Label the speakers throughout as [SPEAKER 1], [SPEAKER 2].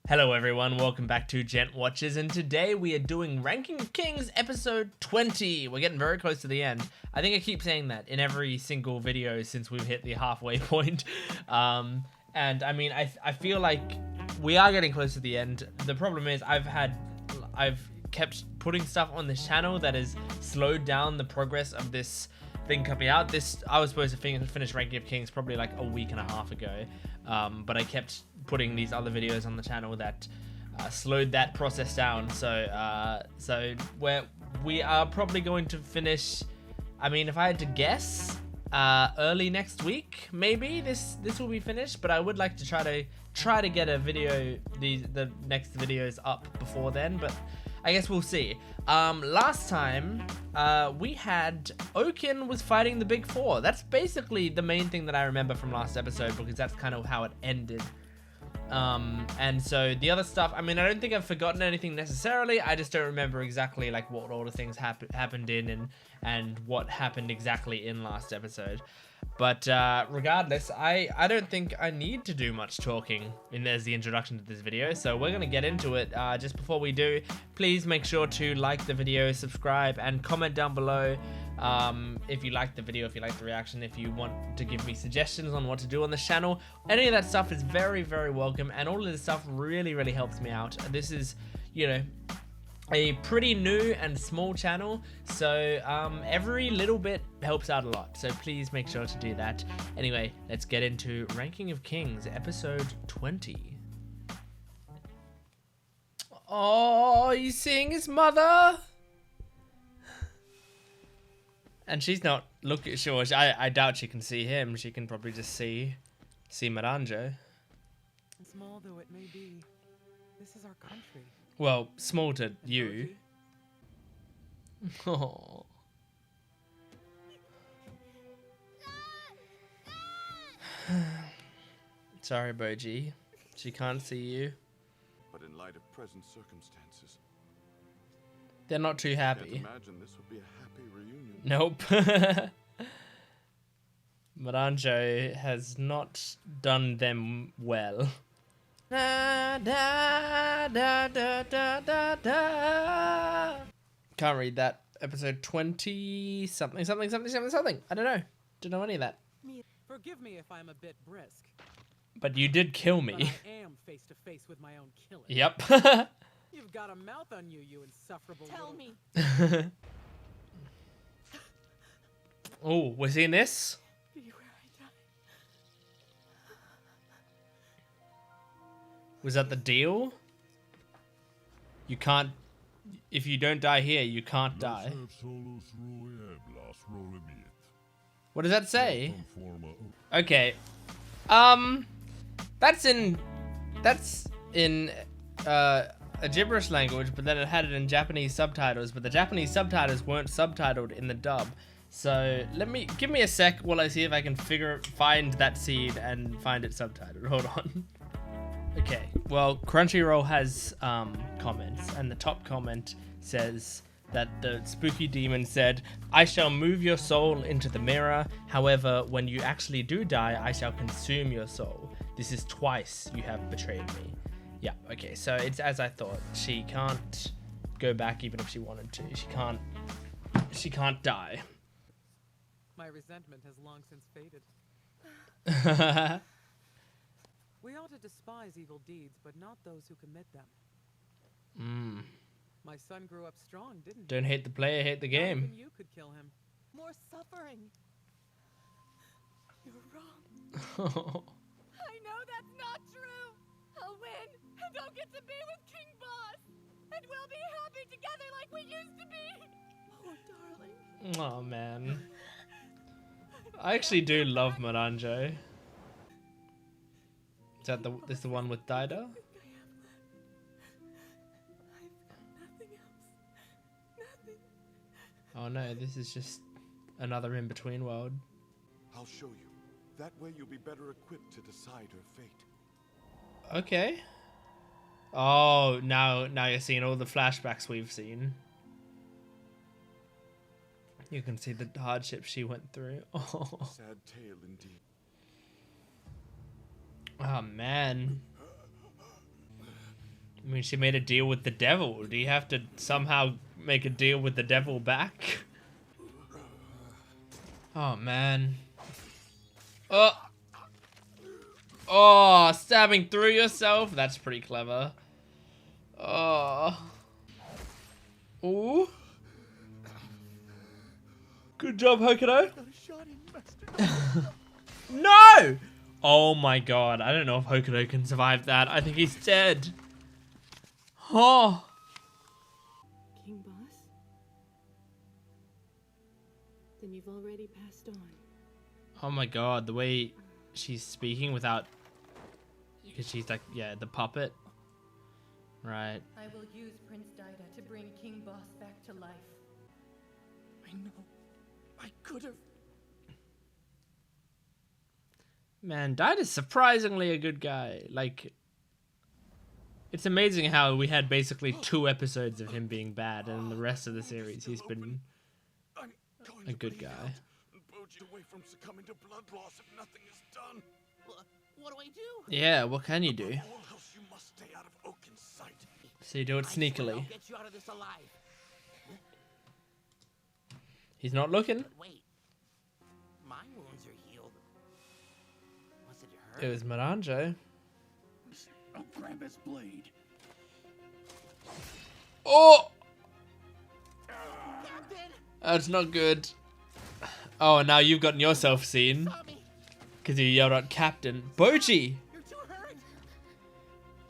[SPEAKER 1] Hello everyone, welcome back to Gent Watches, and today we are doing Ranking of Kings episode 20. We're getting very close to the end. I think I keep saying that in every single video since we've hit the halfway point. And I mean, I feel like we are getting close to the end. The problem is I've kept putting stuff on this channel that has slowed down the progress of this thing coming out. I was supposed to finish Ranking of Kings probably like a week and a half ago, but I kept putting these other videos on the channel that slowed that process down. So we are probably going to finish. I mean, if I had to guess, early next week, maybe this will be finished. But I would like to try to get a video, the next videos up before then. But I guess we'll see. Last time, we had Oaken was fighting the Big Four. That's basically the main thing that I remember from last episode, because that's kind of how it ended. And so the other stuff, I mean, I don't think I've forgotten anything necessarily. I just don't remember exactly like what all the things happened in and what happened exactly in last episode. But regardless, I don't think I need to do much talking as the introduction to this video, so we're gonna get into it. Just before we do, please make sure to like the video, subscribe, and comment down below if you like the video, if you like the reaction, if you want to give me suggestions on what to do on the channel. Any of that stuff is very, very welcome, and all of this stuff really, really helps me out. This is, you know, a pretty new and small channel, so every little bit helps out a lot, so please make sure to do that. Anyway, let's get into Ranking of Kings episode 20. Oh, he's seeing his mother, and she's not looking. Sure, I doubt she can see him. She can probably just see Miranjo.
[SPEAKER 2] Small though it may be, this is our country.
[SPEAKER 1] Well, small to you. Oh. Sorry, Boji. She can't see you.
[SPEAKER 3] But in light of present circumstances,
[SPEAKER 1] They're not too
[SPEAKER 3] I
[SPEAKER 1] happy.
[SPEAKER 3] can't imagine this would be a happy reunion.
[SPEAKER 1] Nope. Miranjo has not done them well. Da, da, da, da, da, da, da. Can't read that. Episode 20 something. I don't know. Don't know any of that.
[SPEAKER 2] Forgive me if I'm a bit brisk,
[SPEAKER 1] But you did kill
[SPEAKER 2] but
[SPEAKER 1] me.
[SPEAKER 2] I am face to face with my own killing.
[SPEAKER 1] Yep.
[SPEAKER 2] You've got a mouth on you, you insufferable.
[SPEAKER 4] Tell
[SPEAKER 2] little...
[SPEAKER 4] me.
[SPEAKER 1] Oh, we're seeing this?
[SPEAKER 4] Be where I die.
[SPEAKER 1] Was that the deal? You can't... If you don't die here, you can't die. What does that say? Okay. That's in a gibberish language, but then it had it in Japanese subtitles, but the Japanese subtitles weren't subtitled in the dub. So give me a sec while I see if I can find that seed and find it subtitled. Hold on. Okay, well, Crunchyroll has comments, and the top comment says that the spooky demon said, "I shall move your soul into the mirror. However, when you actually do die, I shall consume your soul. This is twice you have betrayed me." Yeah, okay, so it's as I thought. She can't go back even if she wanted to. She can't die.
[SPEAKER 2] My resentment has long since faded. We ought to despise evil deeds, but not those who commit them. My son grew up strong, didn't he?
[SPEAKER 1] Don't hate the player, hate the
[SPEAKER 2] Not
[SPEAKER 1] game.
[SPEAKER 2] even you could kill him.
[SPEAKER 4] More suffering. You're wrong. I know that's not true. I'll win, and I'll get to be with King Boss, and we'll be happy together like we used to be. Oh, darling.
[SPEAKER 1] Oh man, I actually do love Miranjo. Is that this the one with Dida? Oh no, this is just another in-between world.
[SPEAKER 3] I'll show you. That way you'll be better equipped to decide her fate.
[SPEAKER 1] Okay. Oh, now you're seeing all the flashbacks we've seen. You can see the hardship she went through. Oh,
[SPEAKER 3] Sad tale indeed.
[SPEAKER 1] oh man. I mean, she made a deal with the devil. Do you have to somehow make a deal with the devil back? Oh, man. Oh. Oh, stabbing through yourself? That's pretty clever. Oh. Ooh. Good job, Hokuto. No! Oh my god, I don't know if Hokuto can survive that. I think he's dead. Oh.
[SPEAKER 4] King Boss? Then you've already passed on.
[SPEAKER 1] Oh my god, the way she's speaking without... Because she's like, yeah, the puppet. Right.
[SPEAKER 5] I will use Prince Dida to bring King Boss back to life.
[SPEAKER 6] I know. I could have.
[SPEAKER 1] Man, Dida's surprisingly a good guy. Like, it's amazing how we had basically 2 episodes of him being bad, and in the rest of the series he's been a good guy.
[SPEAKER 3] Away from succumbing to blood loss if nothing is done.
[SPEAKER 6] What do I do?
[SPEAKER 1] Yeah, what can you do?
[SPEAKER 3] All else you must stay out of Oaken's sight.
[SPEAKER 1] So you do it
[SPEAKER 6] I swear I'll
[SPEAKER 1] sneakily.
[SPEAKER 6] get you out of this alive.
[SPEAKER 1] He's not looking.
[SPEAKER 6] But wait. My wounds are healed. Was it
[SPEAKER 1] It
[SPEAKER 6] her?
[SPEAKER 1] was Miranjo.
[SPEAKER 6] I'll grab his blade.
[SPEAKER 1] Oh!
[SPEAKER 6] Captain!
[SPEAKER 1] That's not good. Oh, and now you've gotten yourself seen.
[SPEAKER 6] Saw me.
[SPEAKER 1] Because you yelled out Captain. Boji!
[SPEAKER 6] You're too hurt.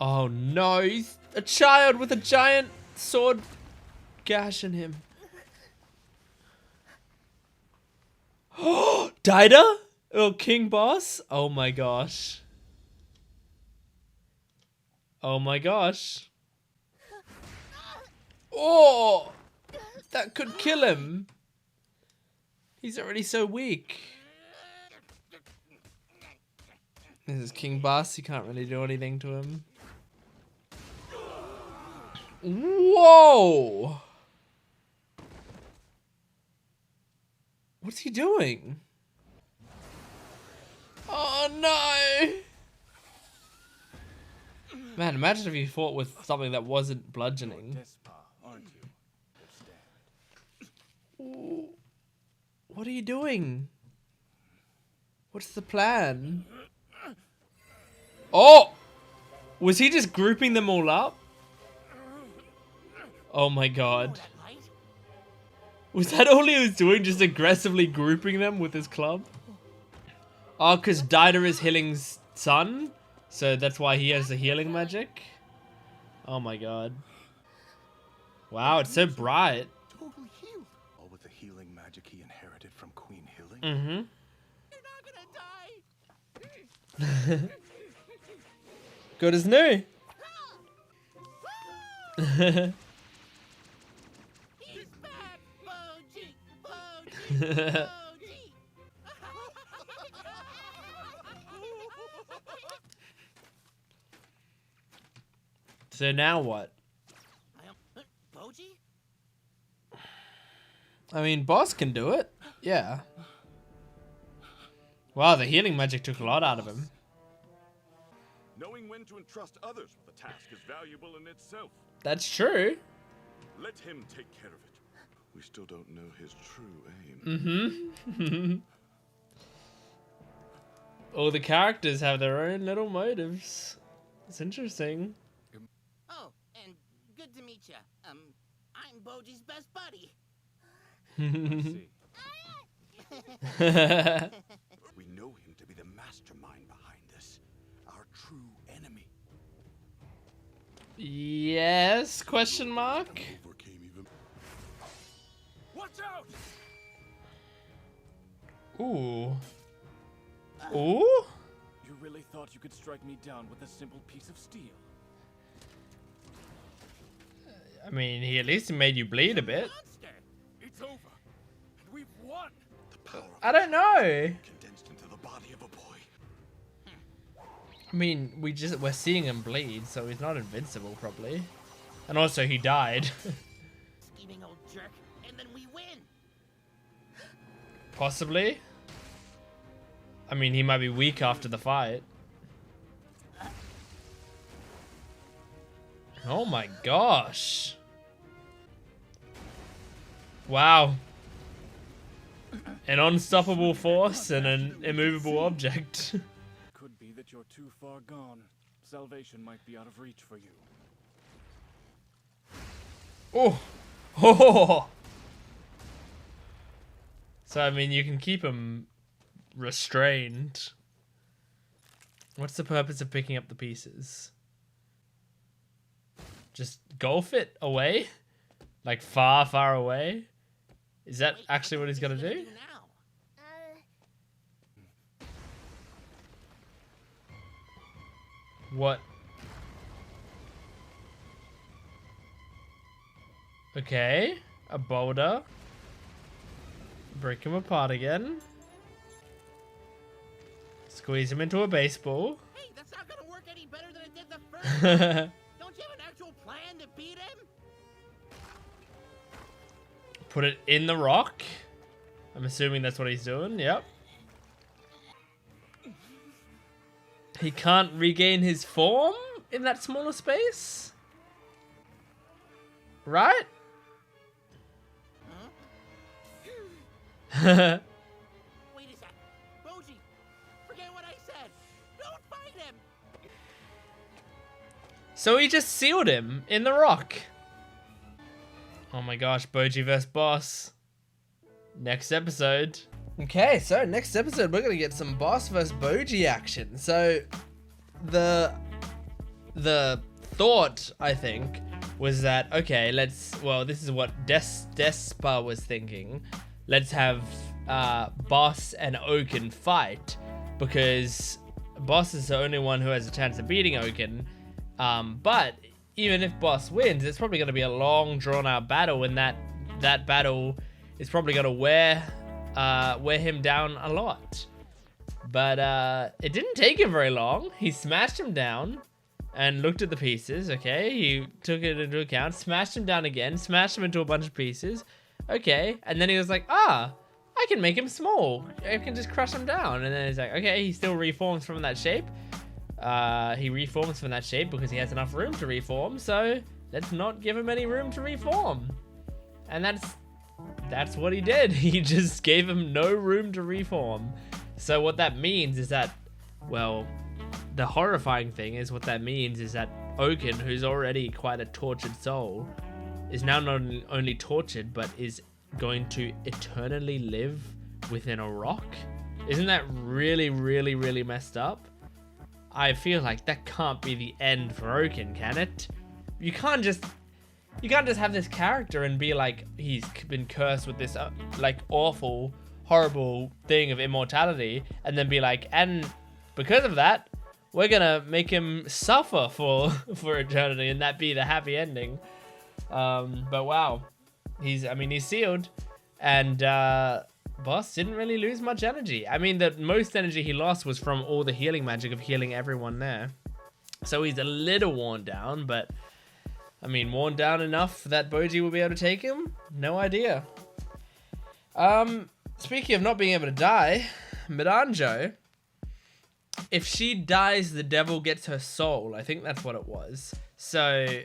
[SPEAKER 1] Oh no, he's a child with a giant sword gash in him. Oh, Dida? Oh, King Boss? Oh my gosh. Oh my gosh. Oh! That could kill him. He's already so weak. This is King Boss. You can't really do anything to him. Whoa! What's he doing? Oh no! Man, imagine if you fought with something that wasn't bludgeoning.
[SPEAKER 3] Aren't you?
[SPEAKER 1] Ooh. What are you doing? What's the plan? Oh! Was he just grouping them all up? Oh my god.
[SPEAKER 6] That light?
[SPEAKER 1] Was that all he was doing? Just aggressively grouping them with his club? Oh, because Dida is Healing's son? So that's why he has the healing magic? Oh my god. Wow, it's so bright.
[SPEAKER 3] Totally healed. All with the healing magic he inherited from Queen Healing.
[SPEAKER 1] Mm-hmm.
[SPEAKER 6] You're not gonna die.
[SPEAKER 1] Good as new.
[SPEAKER 6] He's back. Boji. Boji.
[SPEAKER 1] So now what?
[SPEAKER 6] Boji?
[SPEAKER 1] I mean, Boss can do it. Yeah. Wow, the healing magic took a lot out of him.
[SPEAKER 3] Knowing when to entrust others with a task is valuable in itself.
[SPEAKER 1] That's true.
[SPEAKER 3] Let him take care of it. We still don't know his true aim.
[SPEAKER 1] Mm-hmm. All the characters have their own little motives. It's interesting.
[SPEAKER 6] Oh, and good to meet you. I'm Boji's best buddy.
[SPEAKER 3] See, we know him to be the mastermind behind this. Our true enemy.
[SPEAKER 1] Yes? Question mark?
[SPEAKER 3] Overcame even. Watch out!
[SPEAKER 1] Ooh. Ooh?
[SPEAKER 7] You really thought you could strike me down with a simple piece of steel?
[SPEAKER 1] I mean, he at least made you bleed a bit.
[SPEAKER 6] Monster.
[SPEAKER 7] It's over, and we've won.
[SPEAKER 3] The power of
[SPEAKER 1] I don't know.
[SPEAKER 3] condensed into the body of a boy.
[SPEAKER 1] I mean, we're seeing him bleed, so he's not invincible, probably. And also, he died.
[SPEAKER 6] Scheming old jerk, and then we win.
[SPEAKER 1] Possibly. I mean, he might be weak after the fight. Oh my gosh. Wow. An unstoppable force and an immovable object.
[SPEAKER 7] Could be that you're too far gone. Salvation might be out of reach for you.
[SPEAKER 1] Oh. Oh. So, I mean, you can keep him restrained. What's the purpose of picking up the pieces? Just golf it away? Like far, far away? Is that actually what he's gonna do? What? Okay, a boulder. Break him apart again. Squeeze him into a baseball.
[SPEAKER 6] Hey, that's not gonna work any better than it did the first time. Don't you have an actual plan to beat him?
[SPEAKER 1] Put it in the rock. I'm assuming that's what he's doing. Yep. He can't regain his form in that smaller space? Right?
[SPEAKER 6] Wait a sec. Boji, forget what I said. Don't fight him.
[SPEAKER 1] So he just sealed him in the rock. Oh my gosh, Boji vs. Boss. Next episode. Okay, so next episode we're gonna get some Boss vs. Boji action. So the thought, I think, was that, okay, this is what Despa was thinking. Let's have Boss and Oaken fight, because Boss is the only one who has a chance of beating Oaken. But even if Boss wins, it's probably going to be a long, drawn-out battle, and that battle is probably going to wear him down a lot. But it didn't take him very long. He smashed him down and looked at the pieces. Okay, he took it into account, smashed him down again, smashed him into a bunch of pieces. Okay, and then he was like, I can make him small. I can just crush him down. And then he's like, okay, he still reforms from that shape. He reforms from that shape because he has enough room to reform, so let's not give him any room to reform. And that's what he did. He just gave him no room to reform. So what that means is that, well, the horrifying thing is what that means is that Oaken, who's already quite a tortured soul, is now not only tortured, but is going to eternally live within a rock. Isn't that really, really, really messed up? I feel like that can't be the end for Oaken, can it? You can't just have this character and be like, he's been cursed with this like awful, horrible thing of immortality, and then be like, and because of that, we're gonna make him suffer for eternity, and that be the happy ending. But wow, he's sealed, and Boss didn't really lose much energy. I mean, the most energy he lost was from all the healing magic of healing everyone there. So he's a little worn down, but I mean, worn down enough that Boji will be able to take him? No idea. Speaking of not being able to die, Miranjo, if she dies, the devil gets her soul. I think that's what it was. So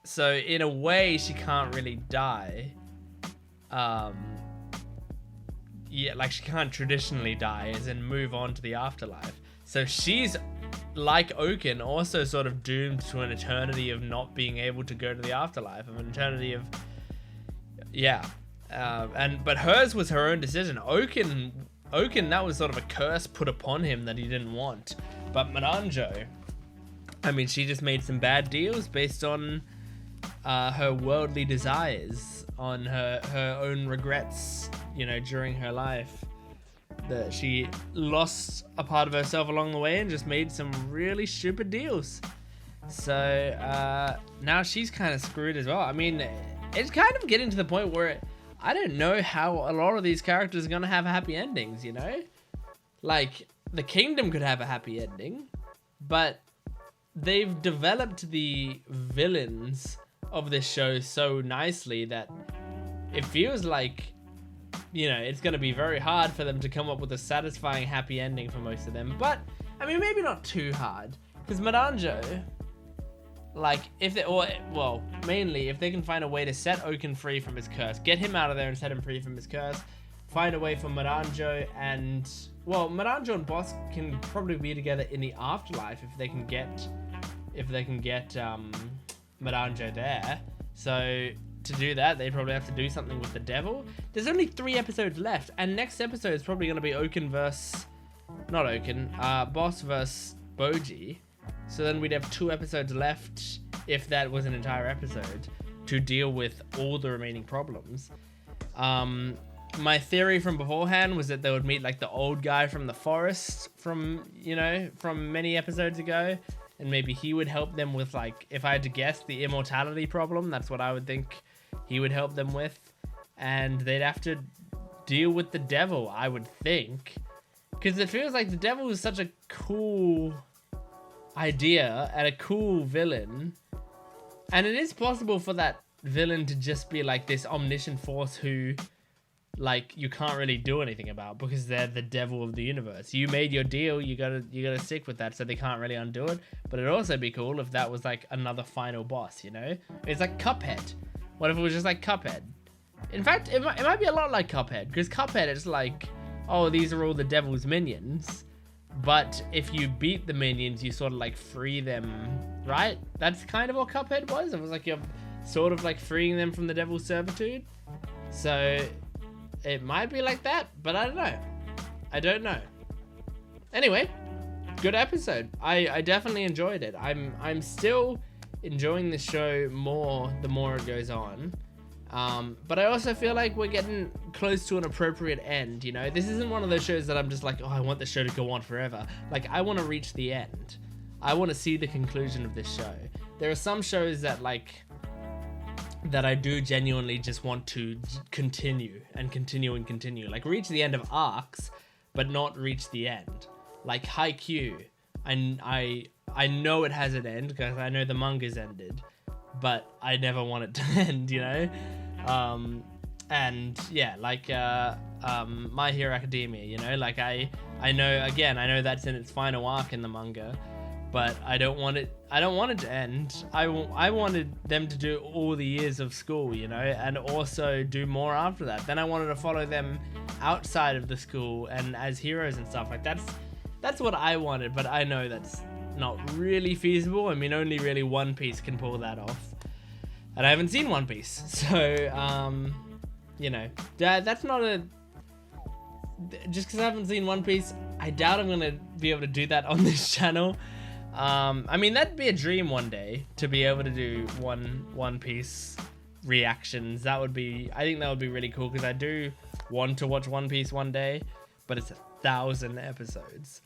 [SPEAKER 1] in a way, she can't really die. Yeah, like she can't traditionally die, as in move on to the afterlife. So she's, like Oaken, also sort of doomed to an eternity of not being able to go to the afterlife, of an eternity of, yeah. But hers was her own decision. Oaken, that was sort of a curse put upon him that he didn't want. But Miranjo, I mean, she just made some bad deals based on her worldly desires, on her own regrets, you know, during her life, that she lost a part of herself along the way and just made some really stupid deals. So now she's kind of screwed as well. I mean, it's kind of getting to the point where I don't know how a lot of these characters are going to have happy endings, you know? Like, the kingdom could have a happy ending, but they've developed the villains of this show so nicely that it feels like, you know, it's going to be very hard for them to come up with a satisfying happy ending for most of them. But, I mean, maybe not too hard, because Miranjo, like, if they, or, well, mainly, if they can find a way to set Oaken free from his curse, get him out of there and set him free from his curse, find a way for Miranjo and, well, Miranjo and Boss can probably be together in the afterlife if they can get, Miranjo there. So, to do that, they probably have to do something with the devil. There's only 3 episodes left, and next episode is probably going to be Oaken versus, not Oaken, Boss versus Boji. So then we'd have 2 episodes left, if that was an entire episode, to deal with all the remaining problems. My theory from beforehand was that they would meet like the old guy from the forest from, you know, from many episodes ago. And maybe he would help them with, like, if I had to guess, the immortality problem. That's what I would think he would help them with. And they'd have to deal with the devil, I would think. Because it feels like the devil is such a cool idea and a cool villain. And it is possible for that villain to just be like this omniscient force who, like, you can't really do anything about because they're the devil of the universe. You made your deal, you gotta stick with that, so they can't really undo it. But it'd also be cool if that was like another final boss, you know? It's like Cuphead. What if it was just like Cuphead? In fact, it might be a lot like Cuphead, because Cuphead is like, oh, these are all the devil's minions. But if you beat the minions, you sort of like free them, right? That's kind of what Cuphead was. It was like you're sort of like freeing them from the devil's servitude. So it might be like that, but I don't know. I don't know. Anyway, good episode. I definitely enjoyed it. I'm still enjoying the show more the more it goes on. But I also feel like we're getting close to an appropriate end, you know? This isn't one of those shows that I'm just like, oh, I want the show to go on forever. Like, I want to reach the end. I want to see the conclusion of this show. There are some shows that, like, that I do genuinely just want to continue and continue and continue. Like, reach the end of arcs, but not reach the end. Like, Haikyuu. I know it has an end, because I know the manga's ended. But I never want it to end, you know? And yeah, like My Hero Academia, you know? Like I know that's in its final arc in the manga, but I don't want it to end. I wanted them to do all the years of school, you know, and also do more after that. Then I wanted to follow them outside of the school and as heroes and stuff. Like that's what I wanted, but I know that's not really feasible. I mean, only really One Piece can pull that off. And I haven't seen One Piece, so, you know, that's not a... Just because I haven't seen One Piece, I doubt I'm going to be able to do that on this channel. I mean, that'd be a dream one day, to be able to do One Piece reactions. I think that would be really cool, because I do want to watch One Piece one day, but it's 1,000 episodes.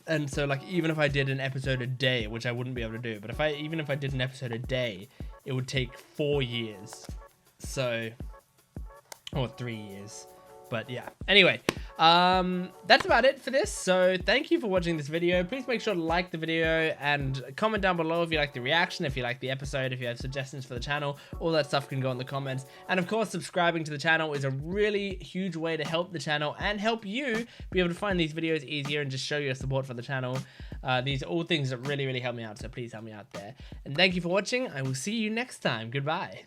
[SPEAKER 1] And so, like, even if I did an episode a day, which I wouldn't be able to do, but even if I did an episode a day, it would take 4 years. So, or 3 years. But yeah. Anyway, that's about it for this. So thank you for watching this video. Please make sure to like the video and comment down below if you like the reaction, if you like the episode, if you have suggestions for the channel. All that stuff can go in the comments. And of course, subscribing to the channel is a really huge way to help the channel and help you be able to find these videos easier and just show your support for the channel. These are all things that really, really help me out. So please help me out there. And thank you for watching. I will see you next time. Goodbye.